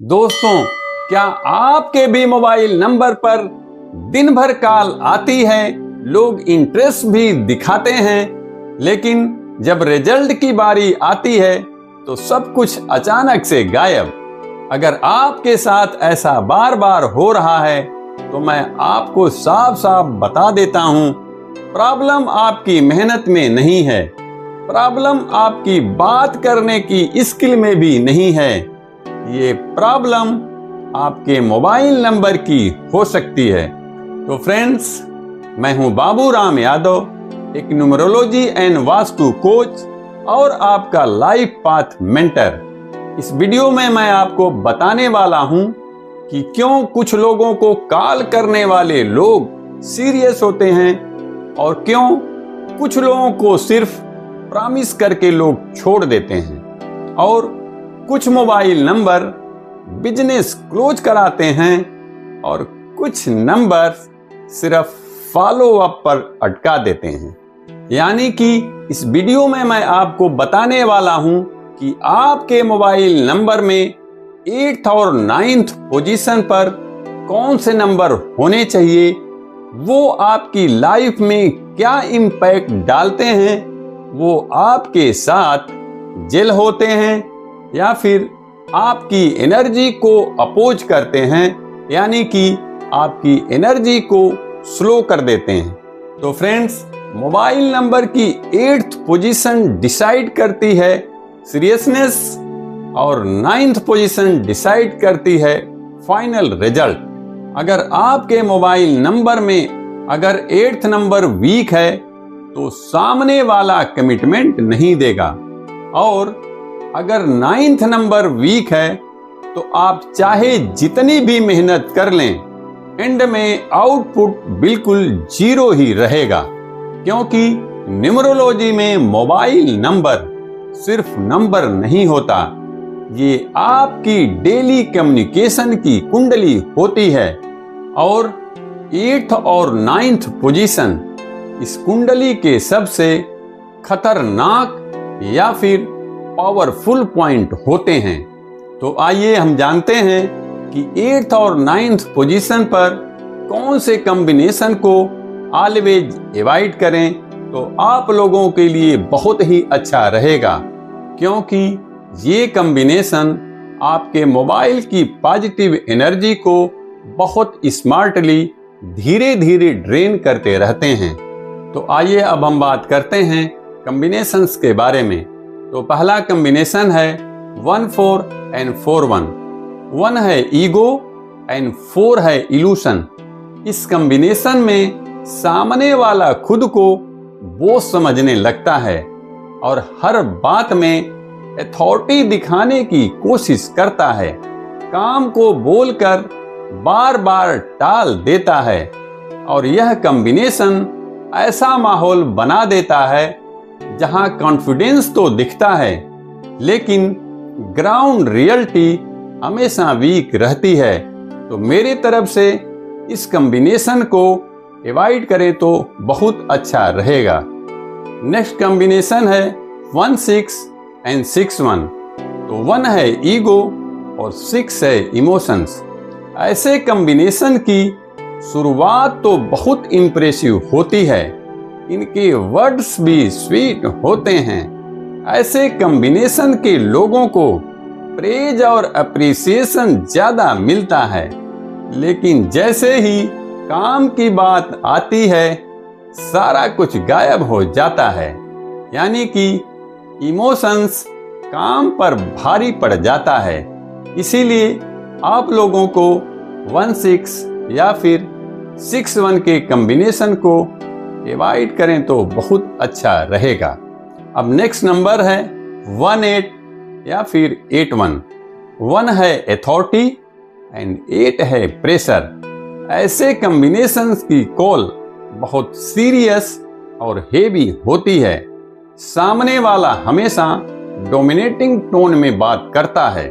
दोस्तों, क्या आपके भी मोबाइल नंबर पर दिन भर कॉल आती है, लोग इंटरेस्ट भी दिखाते हैं, लेकिन जब रिजल्ट की बारी आती है तो सब कुछ अचानक से गायब। अगर आपके साथ ऐसा बार बार हो रहा है तो मैं आपको साफ साफ बता देता हूं, प्रॉब्लम आपकी मेहनत में नहीं है, प्रॉब्लम आपकी बात करने की स्किल में भी नहीं है। ये प्रॉब्लम आपके मोबाइल नंबर की हो सकती है। तो फ्रेंड्स, मैं हूं बाबू राम यादव, एक न्यूमरोलॉजी एंड वास्तु कोच और आपका लाइफ पाथ मेंटर। इस वीडियो में मैं आपको बताने वाला हूं कि क्यों कुछ लोगों को कॉल करने वाले लोग सीरियस होते हैं और क्यों कुछ लोगों को सिर्फ प्रॉमिस करके लोग छोड़ देते हैं और कुछ मोबाइल नंबर बिजनेस क्लोज कराते हैं और कुछ नंबर सिर्फ फॉलो अप पर अटका देते हैं। यानी कि इस वीडियो में मैं आपको बताने वाला हूं कि आपके मोबाइल नंबर में 8th और 9th पोजीशन पर कौन से नंबर होने चाहिए, वो आपकी लाइफ में क्या इम्पैक्ट डालते हैं, वो आपके साथ जेल होते हैं या फिर आपकी एनर्जी को अपोज करते हैं, यानी कि आपकी एनर्जी को स्लो कर देते हैं। तो फ्रेंड्स, मोबाइल नंबर की 8th पोजीशन डिसाइड करती है सीरियसनेस और 9th पोजीशन डिसाइड करती है फाइनल रिजल्ट। अगर आपके मोबाइल नंबर में अगर 8th नंबर वीक है तो सामने वाला कमिटमेंट नहीं देगा और अगर 9th नंबर वीक है तो आप चाहे जितनी भी मेहनत कर लें, एंड में आउटपुट बिल्कुल जीरो ही रहेगा। क्योंकि न्यूमरोलॉजी में मोबाइल नंबर सिर्फ नंबर नहीं होता, ये आपकी डेली कम्युनिकेशन की कुंडली होती है और 8th और 9th पोजीशन इस कुंडली के सबसे खतरनाक या फिर पावरफुल पॉइंट होते हैं। तो आइए हम जानते हैं कि 8th और 9th पोजीशन पर कौन से कॉम्बिनेशन को ऑलवेज अवॉइड करें तो आप लोगों के लिए बहुत ही अच्छा रहेगा, क्योंकि ये कॉम्बिनेशन आपके मोबाइल की पॉजिटिव एनर्जी को बहुत स्मार्टली धीरे धीरे ड्रेन करते रहते हैं। तो आइए अब हम बात करते हैं कॉम्बिनेशंस के बारे में। तो पहला कॉम्बिनेशन है 1 4 एंड 4 1। 1 है ईगो एंड 4 है इल्यूशन। इस कॉम्बिनेशन में सामने वाला खुद को बोझ समझने लगता है और हर बात में अथॉरिटी दिखाने की कोशिश करता है, काम को बोलकर बार बार टाल देता है और यह कॉम्बिनेशन ऐसा माहौल बना देता है जहां कॉन्फिडेंस तो दिखता है लेकिन ग्राउंड रियलिटी हमेशा वीक रहती है। तो मेरी तरफ से इस कॉम्बिनेशन को अवॉइड करें तो बहुत अच्छा रहेगा। नेक्स्ट कॉम्बिनेशन है 1 6 एंड 6 1। तो 1 है ईगो और 6 है इमोशंस। ऐसे कॉम्बिनेशन की शुरुआत तो बहुत इंप्रेसिव होती है, इनके वर्ड्स भी स्वीट होते हैं। ऐसे कॉम्बिनेशन के लोगों को प्रेज और अप्रिसिएशन ज्यादा मिलता है, लेकिन जैसे ही काम की बात आती है सारा कुछ गायब हो जाता है, यानी कि इमोशंस काम पर भारी पड़ जाता है। इसीलिए आप लोगों को 1 6 या फिर 6 1 के कॉम्बिनेशन को अवॉइड करें तो बहुत अच्छा रहेगा। अब नेक्स्ट नंबर है 1 8 या फिर 8 1। 1 है अथॉरिटी एंड 8 है प्रेशर। ऐसे कॉम्बिनेशंस की कॉल बहुत सीरियस और हेवी होती है। सामने वाला हमेशा डोमिनेटिंग टोन में बात करता है,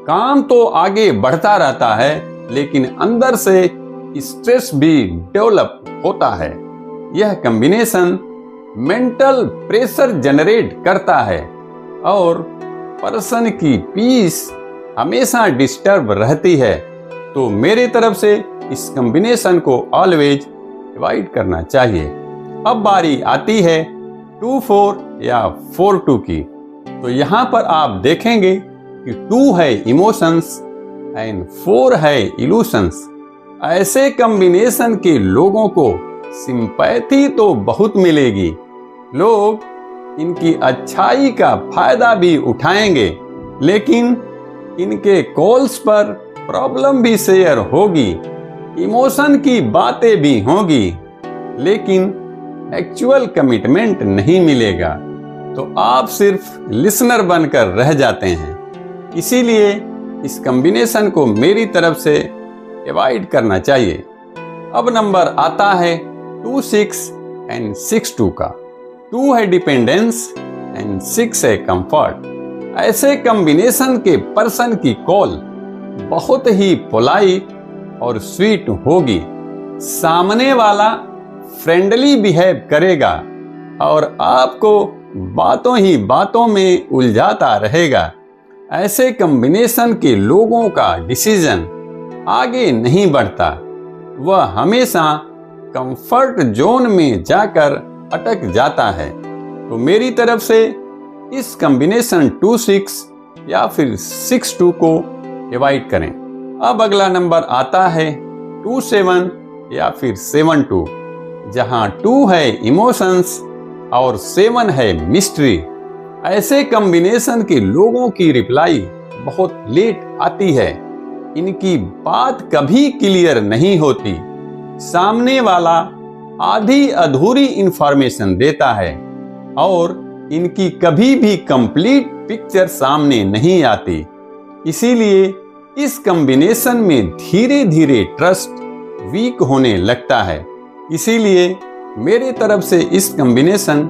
काम तो आगे बढ़ता रहता है लेकिन अंदर से स्ट्रेस भी डेवलप होता है। यह कॉम्बिनेशन मेंटल प्रेशर जनरेट करता है और पर्सन की पीस हमेशा डिस्टर्ब रहती है, तो मेरी तरफ से इस कॉम्बिनेशन को ऑलवेज अवॉइड करना चाहिए। अब बारी आती है 2-4 या 4-2 की। तो यहाँ पर आप देखेंगे कि 2 है इमोशंस एंड 4 है इल्यूशंस। ऐसे कॉम्बिनेशन के लोगों को सिंपैथी तो बहुत मिलेगी, लोग इनकी अच्छाई का फायदा भी उठाएंगे, लेकिन इनके कॉल्स पर प्रॉब्लम भी शेयर होगी, इमोशन की बातें भी होगी, लेकिन एक्चुअल कमिटमेंट नहीं मिलेगा, तो आप सिर्फ लिसनर बनकर रह जाते हैं। इसीलिए इस कॉम्बिनेशन को मेरी तरफ से अवॉइड करना चाहिए। अब नंबर आता है 2-6 एंड 6-2 का। 2 है डिपेंडेंस एंड 6 है कंफर्ट। ऐसे कॉम्बिनेशन के पर्सन की कॉल बहुत ही पोलाइट और स्वीट होगी, सामने वाला फ्रेंडली बिहेव करेगा और आपको बातों ही बातों में उलझाता रहेगा। ऐसे कॉम्बिनेशन के लोगों का डिसीजन आगे नहीं बढ़ता, वह हमेशा कंफर्ट जोन में जाकर अटक जाता है। तो मेरी तरफ से इस कॉम्बिनेशन 2-6 या फिर 6-2 को अवॉइड करें। अब अगला नंबर आता है 2-7 या फिर 7-2, जहां 2 है इमोशंस और 7 है मिस्ट्री। ऐसे कॉम्बिनेशन के लोगों की रिप्लाई बहुत लेट आती है, इनकी बात कभी क्लियर नहीं होती, सामने वाला आधी अधूरी इंफॉर्मेशन देता है और इनकी कभी भी कंप्लीट पिक्चर सामने नहीं आती। इसीलिए इस कॉम्बिनेशन में धीरे धीरे ट्रस्ट वीक होने लगता है। इसीलिए मेरे तरफ से इस कॉम्बिनेशन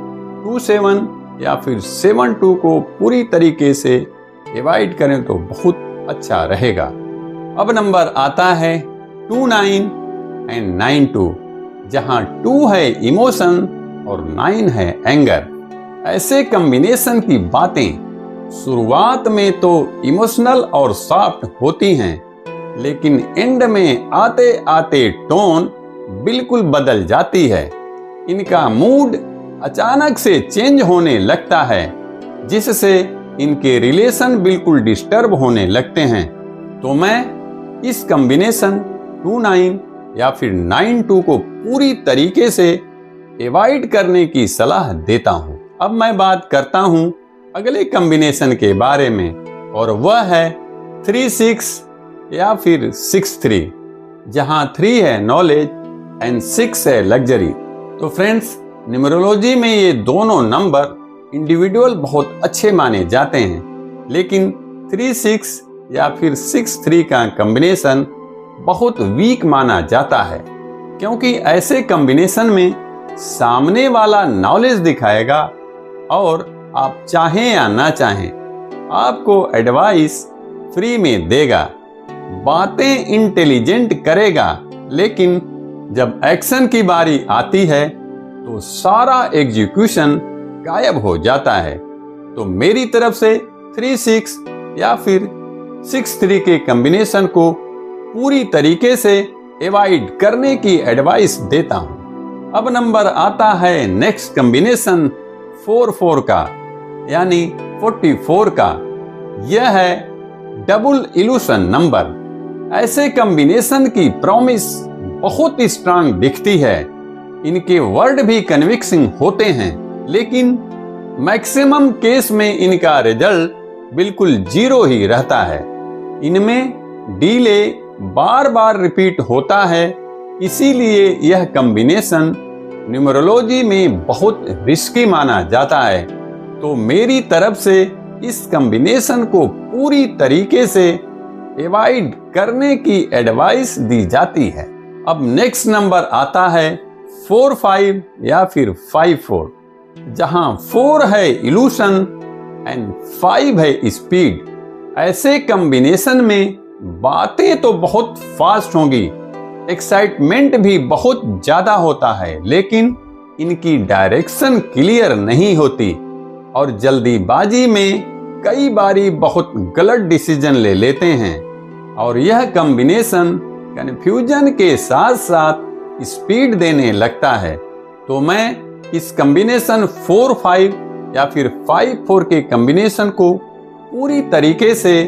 2-7 या फिर 7-2 को पूरी तरीके से अवॉइड करें तो बहुत अच्छा रहेगा। अब नंबर आता है 2-9 एंड 9-2, जहां 2 है इमोशन और 9 है एंगर। ऐसे कॉम्बिनेशन की बातें शुरुआत में तो इमोशनल और सॉफ्ट होती हैं, लेकिन एंड में आते आते टोन बिल्कुल बदल जाती है। इनका मूड अचानक से चेंज होने लगता है, जिससे इनके रिलेशन बिल्कुल डिस्टर्ब होने लगते हैं। तो मैं इस कॉम्बिनेशन 2-9 या फिर 9-2 को पूरी तरीके से अवॉइड करने की सलाह देता हूं। अब मैं बात करता हूं अगले कॉम्बिनेशन के बारे में, और वह है 3-6 या फिर 6-3, जहां 3 है नॉलेज एंड 6 है लग्जरी। तो फ्रेंड्स, न्यूमरोलॉजी में ये दोनों नंबर इंडिविजुअल बहुत अच्छे माने जाते हैं, लेकिन 3-6 या फिर 6-3 का कॉम्बिनेशन बहुत वीक माना जाता है, क्योंकि ऐसे कॉम्बिनेशन में सामने वाला नॉलेज दिखाएगा और आप चाहें या ना चाहें आपको एडवाइस फ्री में देगा, बातें इंटेलिजेंट करेगा, लेकिन जब एक्शन की बारी आती है तो सारा एग्जीक्यूशन गायब हो जाता है। तो मेरी तरफ से 3-6 या फिर 6-3 के कॉम्बिनेशन को पूरी तरीके से अवॉइड करने की एडवाइस देता हूं। अब नंबर आता है नेक्स्ट कॉम्बिनेशन 4-4 का, यानी 44 का। यह है डबल इल्यूशन नंबर। ऐसे कॉम्बिनेशन की प्रॉमिस बहुत स्ट्रांग दिखती है, इनके वर्ड भी कन्विक्सिंग होते हैं, लेकिन मैक्सिमम केस में इनका रिजल्ट बिल्कुल 0 ही रहता है। इनमें डिले बार बार रिपीट होता है, इसीलिए यह कॉम्बिनेशन न्यूमरोलॉजी में बहुत रिस्की माना जाता है। तो मेरी तरफ से इस कॉम्बिनेशन को पूरी तरीके से अवॉइड करने की एडवाइस दी जाती है। अब नेक्स्ट नंबर आता है 4-5 या फिर 5-4, जहां 4 है इल्यूशन एंड 5 है स्पीड। ऐसे कॉम्बिनेशन में बातें तो बहुत फास्ट होंगी, एक्साइटमेंट भी बहुत ज्यादा होता है, लेकिन इनकी डायरेक्शन क्लियर नहीं होती और जल्दीबाजी में कई बारी बहुत गलत डिसीजन ले लेते हैं और यह कॉम्बिनेशन कंफ्यूजन के साथ साथ स्पीड देने लगता है। तो मैं इस कॉम्बिनेशन 4-5 या फिर 5-4 के कॉम्बिनेशन को पूरी तरीके से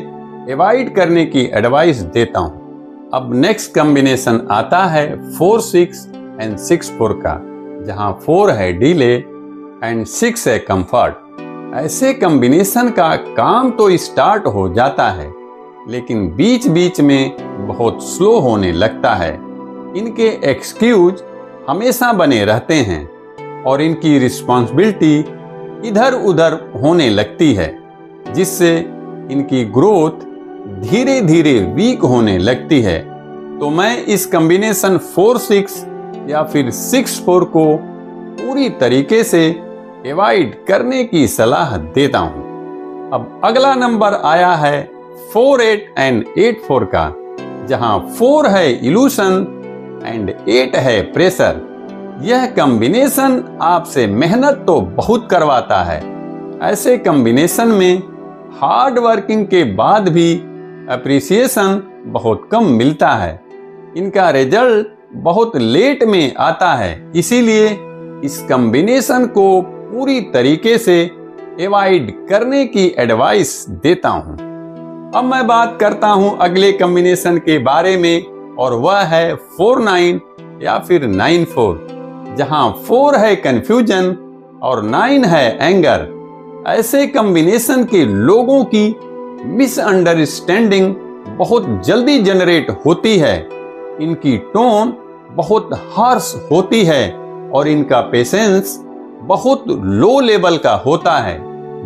अवॉइड करने की एडवाइस देता हूं। अब नेक्स्ट कॉम्बिनेशन आता है 4-6 एंड 6-4 का, जहां 4 है डिले एंड 6 है कंफर्ट। ऐसे कॉम्बिनेशन का काम तो स्टार्ट हो जाता है, लेकिन बीच बीच में बहुत स्लो होने लगता है। इनके एक्सक्यूज हमेशा बने रहते हैं और इनकी रिस्पॉन्सिबिलिटी इधर उधर होने लगती है, जिससे इनकी ग्रोथ धीरे धीरे वीक होने लगती है। तो मैं इस कॉम्बिनेशन 4-6 या फिर 6-4 को पूरी तरीके से अवॉइड करने की सलाह देता हूं। अब अगला नंबर आया है 4-8 एंड 8-4 का, जहां 4 है इल्यूशन एंड 8 है प्रेशर। यह कॉम्बिनेशन आपसे मेहनत तो बहुत करवाता है। ऐसे कॉम्बिनेशन में हार्ड वर्किंग के बाद भी अप्रिसिएशन बहुत कम मिलता है। इनका रिजल्ट बहुत लेट में आता है, इसीलिए इस कॉम्बिनेशन को पूरी तरीके से अवॉइड करने की एडवाइस देता हूं। अब मैं बात करता हूं अगले कॉम्बिनेशन के बारे में, और वह है 4-9 या फिर 9-4, जहां 4 है कंफ्यूजन और 9 है एंगर। ऐसे कॉम्बिनेशन के लोगों की मिसअंडरस्टैंडिंग बहुत जल्दी जनरेट होती है। इनकी टोन बहुत हार्श होती है और इनका पेशेंस बहुत लो लेवल का होता है,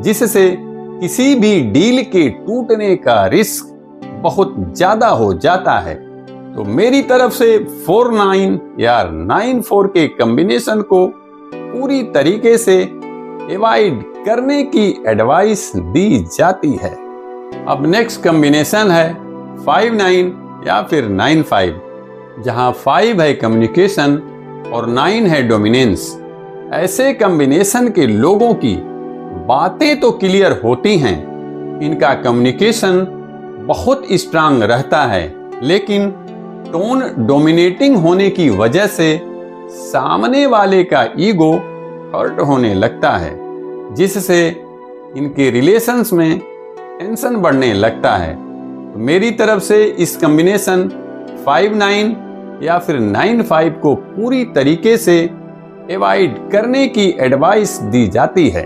जिससे किसी भी डील के टूटने का रिस्क बहुत ज्यादा हो जाता है। तो मेरी तरफ से 4-9 या 9-4 के कॉम्बिनेशन को पूरी तरीके से अवॉइड करने की एडवाइस दी जाती है। अब नेक्स्ट कॉम्बिनेशन है 5-9 या फिर 9-5, जहां 5 है कम्युनिकेशन और 9 है डोमिनेंस। ऐसे कॉम्बिनेशन के लोगों की बातें तो क्लियर होती हैं, इनका कम्युनिकेशन बहुत स्ट्रांग रहता है, लेकिन टोन डोमिनेटिंग होने की वजह से सामने वाले का ईगो हर्ट होने लगता है, जिससे इनके रिलेशंस में टेंशन बढ़ने लगता है। तो मेरी तरफ से इस कॉम्बिनेशन 5-9 या फिर 9-5 को पूरी तरीके से अवॉइड करने की एडवाइस दी जाती है।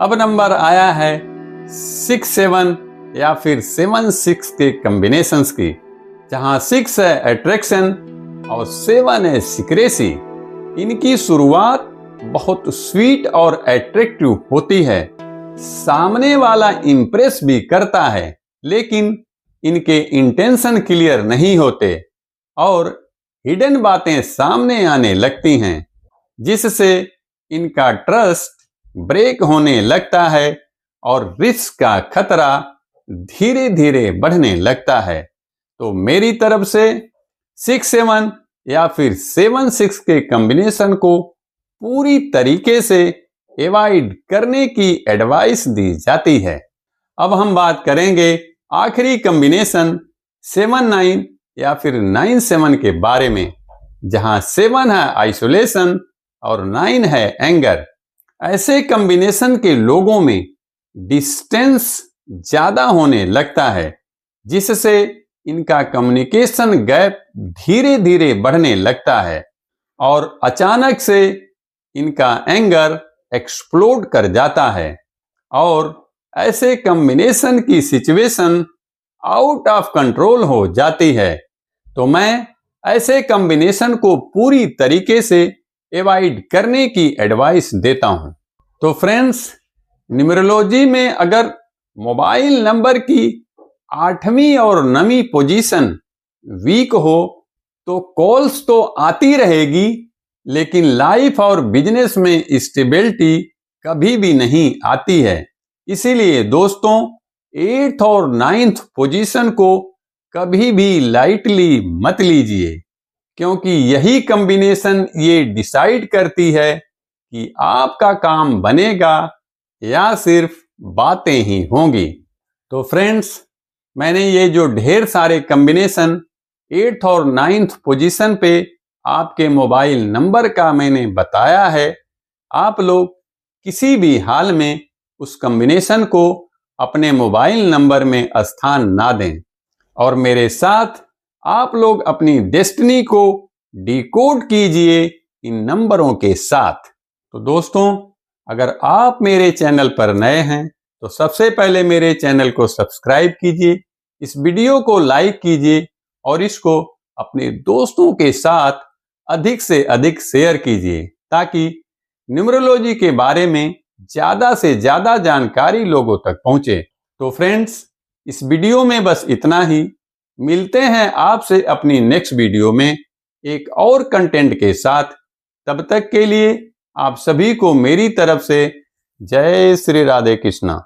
अब नंबर आया है 6-7 या फिर 7-6 के कॉम्बिनेशंस की, जहां 6 है अट्रैक्शन और 7 है सीक्रेसी। इनकी शुरुआत बहुत स्वीट और अट्रैक्टिव होती है, सामने वाला इंप्रेस भी करता है, लेकिन इनके इंटेंशन क्लियर नहीं होते और हिडन बातें सामने आने लगती हैं, जिससे इनका ट्रस्ट ब्रेक होने लगता है और रिस्क का खतरा धीरे धीरे बढ़ने लगता है। तो मेरी तरफ से 6-7 या फिर 7-6 के कॉम्बिनेशन को पूरी तरीके से अवॉइड करने की एडवाइस दी जाती है। अब हम बात करेंगे आखिरी कॉम्बिनेशन 7-9 या फिर 9-7 के बारे में, जहां 7 है आइसोलेशन और 9 है एंगर। ऐसे कॉम्बिनेशन के लोगों में डिस्टेंस ज्यादा होने लगता है, जिससे इनका कम्युनिकेशन गैप धीरे धीरे बढ़ने लगता है और अचानक से इनका एंगर एक्सप्लोड कर जाता है और ऐसे कॉम्बिनेशन की सिचुएशन आउट ऑफ कंट्रोल हो जाती है। तो मैं ऐसे कॉम्बिनेशन को पूरी तरीके से अवॉइड करने की एडवाइस देता हूं। तो फ्रेंड्स, न्यूमरोलॉजी में अगर मोबाइल नंबर की 8वीं और 9वीं पोजीशन वीक हो तो कॉल्स तो आती रहेगी, लेकिन लाइफ और बिजनेस में स्टेबिलिटी कभी भी नहीं आती है। इसीलिए दोस्तों, 8th और 9th पोजीशन को कभी भी लाइटली मत लीजिए, क्योंकि यही कॉम्बिनेशन ये डिसाइड करती है कि आपका काम बनेगा या सिर्फ बातें ही होंगी। तो फ्रेंड्स, मैंने ये जो ढेर सारे कॉम्बिनेशन 8th और 9th पोजीशन पे आपके मोबाइल नंबर का मैंने बताया है, आप लोग किसी भी हाल में उस कॉम्बिनेशन को अपने मोबाइल नंबर में स्थान ना दें और मेरे साथ आप लोग अपनी डेस्टिनी को डिकोड कीजिए इन नंबरों के साथ। तो दोस्तों, अगर आप मेरे चैनल पर नए हैं तो सबसे पहले मेरे चैनल को सब्सक्राइब कीजिए, इस वीडियो को लाइक कीजिए और इसको अपने दोस्तों के साथ अधिक से अधिक शेयर कीजिए ताकि न्यूमरोलॉजी के बारे में ज्यादा से ज्यादा जानकारी लोगों तक पहुंचे। तो फ्रेंड्स, इस वीडियो में बस इतना ही। मिलते हैं आपसे अपनी नेक्स्ट वीडियो में एक और कंटेंट के साथ। तब तक के लिए आप सभी को मेरी तरफ से जय श्री राधे कृष्णा।